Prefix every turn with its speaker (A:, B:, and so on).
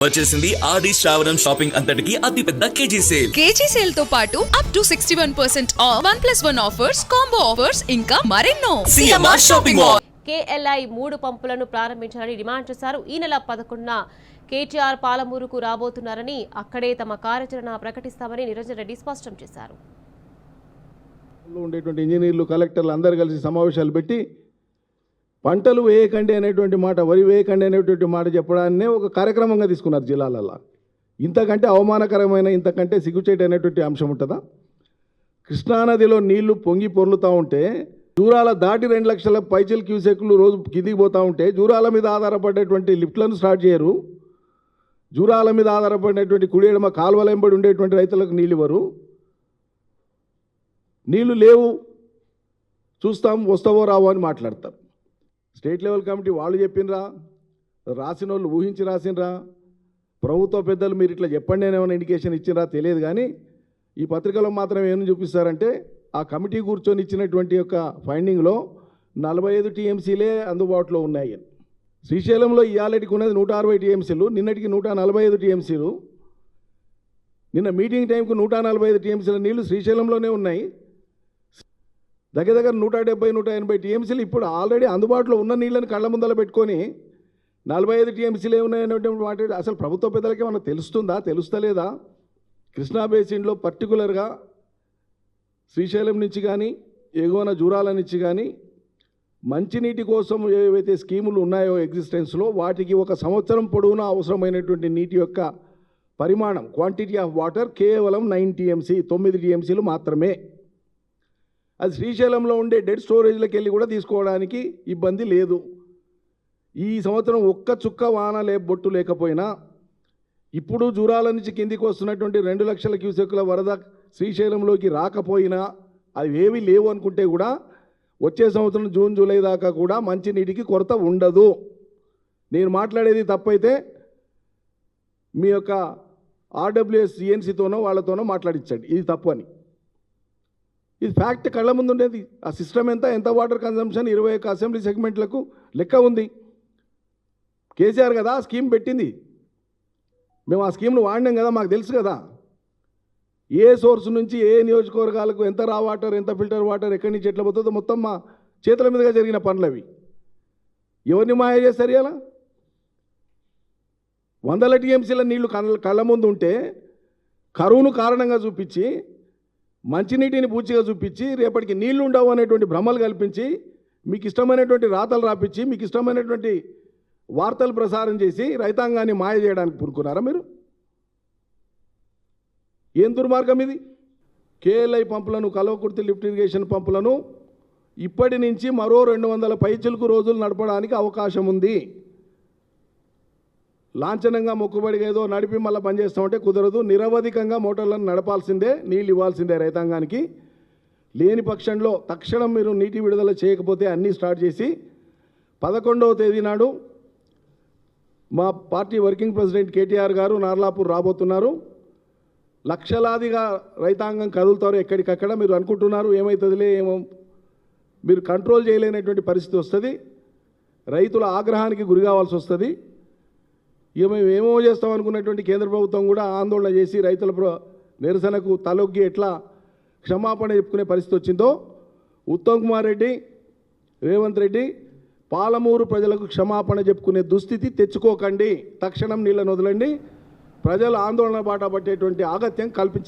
A: వచ్చేసింది ఆది శ్రావణం షాపింగ్ అంతటికి అతిపెద్ద కేజీ సేల్ తో పాటు up to 61% of 1+1 offers, combo offers ఇంకా మరెన్నో. CMR shopping mall.
B: KLI 3 పంపులను ప్రారంభించాలని డిమాండ్ చేశారు. ఈ నెల 11న కేటీఆర్ పాలమూరుకు రాబోతున్నారని, అక్కడే తమ కార్యాచరణ ప్రకటిస్తామని నిరంజన్ రెడ్డి స్పష్టం చేశారు.
C: ఉండేటువంటి ఇంజనీర్లు, కలెక్టర్లు అందరూ కలిసి సమావేశాలు పెట్టి పంటలు వేయకండి అనేటువంటి మాట, వరి వేయకండి అనేటువంటి మాట చెప్పడాన్నే ఒక కార్యక్రమంగా తీసుకున్నారు జిల్లాలలో. ఇంతకంటే అవమానకరమైన, ఇంతకంటే సిగ్గుచేటు అనేటువంటి అంశం ఉంటుందా? కృష్ణానదిలో నీళ్లు పొంగి పొర్లుతూ ఉంటే, జూరాల దాటి 2 లక్షల పైచిల్ క్యూసెక్లు రోజు కిందికి పోతూ ఉంటే, జూరాల మీద ఆధారపడేటువంటి లిఫ్ట్లను స్టార్ట్ చేయరు. జూరాల మీద ఆధారపడినటువంటి కుడియడమ కాలువల వెంబడి ఉండేటువంటి రైతులకు నీళ్ళు ఇవ్వరు. నీళ్లు లేవు, చూస్తాం, వస్తావో రావో అని మాట్లాడతారు. స్టేట్ లెవెల్ కమిటీ వాళ్ళు చెప్పినరా, రాసిన వాళ్ళు ఊహించి రాసినరా, ప్రభుత్వ పెద్దలు మీరు ఇట్లా చెప్పండి అని ఏమైనా ఇండికేషన్ ఇచ్చినరా తెలియదు. కానీ ఈ పత్రికలో మాత్రం ఏమని చూపిస్తారంటే, ఆ కమిటీ కూర్చొని ఇచ్చినటువంటి యొక్క ఫైండింగ్లో 45 టీఎంసీలే అందుబాటులో ఉన్నాయి. శ్రీశైలంలో ఇవాళటికి ఉన్నది 160 టీఎంసీలు, నిన్నటికి 145 టీఎంసీలు. నిన్న మీటింగ్ టైంకు 145 టీఎంసీల నీళ్లు శ్రీశైలంలోనే ఉన్నాయి. దగ్గర 170-180 టీఎంసీలు ఇప్పుడు ఆల్రెడీ అందుబాటులో ఉన్న నీళ్ళని కళ్ళ ముందర పెట్టుకొని 45 టీఎంసీలు ఏమున్నాయనేటువంటి మాట అసలు ప్రభుత్వ పెద్దలకి మనకు తెలుస్తుందా, తెలుస్తలేదా? కృష్ణా బేసిన్లో పర్టికులర్గా శ్రీశైలం నుంచి కానీ, ఎగువన జూరాల నుంచి కానీ మంచినీటి కోసం ఏవైతే స్కీములు ఉన్నాయో ఎగ్జిస్టెన్స్లో, వాటికి 1 సంవత్సరం పొడవునా అవసరమైనటువంటి నీటి యొక్క పరిమాణం, క్వాంటిటీ ఆఫ్ వాటర్ కేవలం 9 టీఎంసీ, 9 టీఎంసీలు మాత్రమే. అది శ్రీశైలంలో ఉండే డెడ్ స్టోరేజ్లకు వెళ్ళి కూడా తీసుకోవడానికి ఇబ్బంది లేదు. ఈ సంవత్సరం ఒక్క చుక్క వాన బొట్టు లేకపోయినా, ఇప్పుడు జూరాల నుంచి కిందికి వస్తున్నటువంటి 2 లక్షల క్యూసెక్కుల వరద శ్రీశైలంలోకి రాకపోయినా, అవి ఏవి లేవు అనుకుంటే కూడా వచ్చే సంవత్సరం జూన్ జూలై దాకా కూడా మంచినీటికి కొరత ఉండదు. నేను మాట్లాడేది తప్పైతే మీ యొక్క ఆర్డబ్ల్యూఎస్ సిఎన్సీతోనో వాళ్ళతోనో మాట్లాడించండి ఇది తప్పు అని. ఇది ఫ్యాక్ట్, కళ్ళ ముందు ఉండేది. ఆ సిస్టమ్ ఎంత వాటర్ కన్జంప్షన్ 21 అసెంబ్లీ సెగ్మెంట్లకు లెక్క ఉంది. కేసీఆర్ కదా ఆ స్కీమ్ పెట్టింది, మేము ఆ స్కీమ్ను వాడినాం కదా, మాకు తెలుసు కదా ఏ సోర్స్ నుంచి ఏ నియోజకవర్గాలకు ఎంత రా వాటర్, ఎంత ఫిల్టర్ వాటర్ ఎక్కడి నుంచి ఎట్లా పోతుందో మొత్తం మా చేతుల మీదుగా జరిగిన పనులు అవి. ఎవరిని మాయ చేస్తారు? ఇలా 100 టీఎంసీల నీళ్లు కళ్ళ ముందు ఉంటే కరువును కారణంగా చూపించి, మంచినీటిని పూచిగా చూపించి, రేపటికి నీళ్లు ఉండవు అనేటువంటి భ్రమలు కల్పించి, మీకు ఇష్టమైనటువంటి రాతలు రాపించి, మీకు ఇష్టమైనటువంటి వార్తలు ప్రసారం చేసి రైతాంగాన్ని మాయ చేయడానికి పూనుకున్నారా మీరు? ఏం దుర్మార్గం ఇది? KLI పంపులను, కల్వకుర్తి లిఫ్ట్ ఇరిగేషన్ పంపులను ఇప్పటి నుంచి మరో 200 పైచిలుకు రోజులు నడపడానికి అవకాశం ఉంది. లాంఛనంగా మొక్కుబడిగా ఏదో నడిపి మళ్ళీ పనిచేస్తామంటే కుదరదు. నిరవధికంగా మోటార్లను నడపాల్సిందే, నీళ్ళు ఇవ్వాల్సిందే రైతాంగానికి. లేని పక్షంలో తక్షణం మీరు నీటి విడుదల చేయకపోతే అన్నీ స్టార్ట్ చేసి 11వ తేదీ నాడు మా పార్టీ వర్కింగ్ ప్రెసిడెంట్ కేటీఆర్ గారు నార్లాపూర్ రాబోతున్నారు. లక్షలాదిగా రైతాంగం కదులుతారు ఎక్కడికక్కడ. మీరు అనుకుంటున్నారు ఏమవుతుందిలే, ఏమో మీరు కంట్రోల్ చేయలేనటువంటి పరిస్థితి వస్తుంది. రైతుల ఆగ్రహానికి గురి కావాల్సి వస్తుంది. ఇక మేము ఏమో చేస్తాం అనుకున్నటువంటి కేంద్ర ప్రభుత్వం కూడా ఆందోళన చేసి రైతుల నిరసనకు తలొగ్గి ఎట్లా క్షమాపణ చెప్పుకునే పరిస్థితి వచ్చిందో, ఉత్తమ్ కుమార్ రెడ్డి, రేవంత్ రెడ్డి పాలమూరు ప్రజలకు క్షమాపణ చెప్పుకునే దుస్థితి తెచ్చుకోకండి. తక్షణం నీళ్ళను వదలండి. ప్రజల ఆందోళన బాట పట్టేటువంటి ఆగత్యం కల్పించ